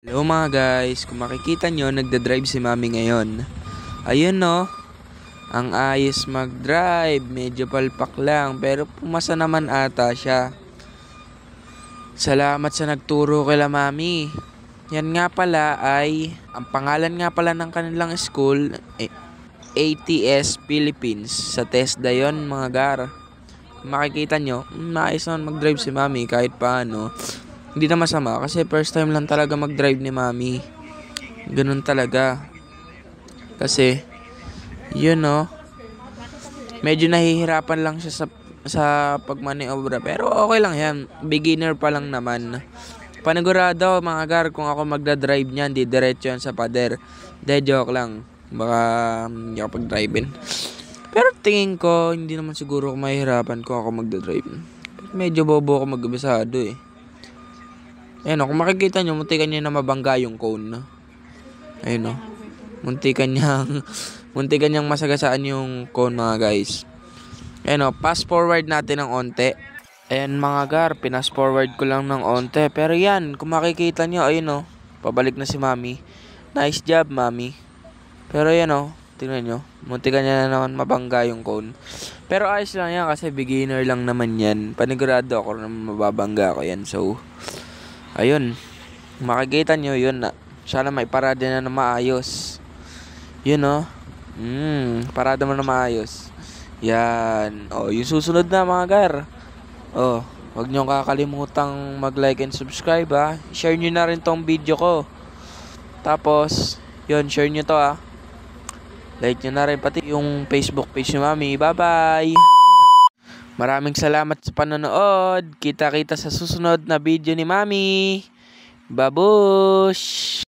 Hello mga guys, kung makikita nyo, nagda-drive si Mami ngayon. Ayun no, ang ayos mag-drive, medyo palpak lang, pero pumasa naman ata siya. Salamat sa nagturo kila Mami. Yan nga pala ay, ang pangalan nga pala ng kanilang school, ATS Philippines. Sa TESDA yon mga gar. Kung makikita nyo, maayos naman mag-drive si Mami kahit paano. Hindi na masama kasi first time lang talaga mag-drive ni Mami. Ganun talaga. Kasi, yun no, medyo nahihirapan lang siya sa pagmaniobra. Pero okay lang yan. Beginner pa lang naman. Panigurado mga gar, kung ako magdadrive niyan, di diretso yan sa pader. De, joke lang. Baka hindi ako pag-drivein. Pero tingin ko, hindi naman siguro kung mahihirapan kung ako magdadrive. Medyo bobo ako mag-abisado eh. Ayun o, kung makikita nyo, muntikan niya na mabangga yung cone. Ayun o. Muntikan niyang masagasaan yung cone mga guys. Ayun o, pass forward natin ng onte. Ayan mga gar, pinas forward ko lang ng onte. Pero yan, kung makikita nyo, ayun o. Pabalik na si Mami. Nice job, Mami. Pero yan o, tingnan nyo. Muntikan niya na naman mabangga yung cone. Pero ayos lang yan kasi beginner lang naman yan. Panigurado ako na mababangga ko yan. So, ayun, makikita nyo yun na. Sana may parada na maayos. Yun o. Parada mo na maayos. Yan. O, yung susunod na mga gar. O, huwag nyo kakalimutang mag-like and subscribe ha. Share nyo na rin tong video ko. Tapos, yun, share nyo to ha. Like nyo na rin pati yung Facebook page ni Mami. Bye-bye! Maraming salamat sa panonood. Kita-kita sa susunod na video ni Mami. Babush!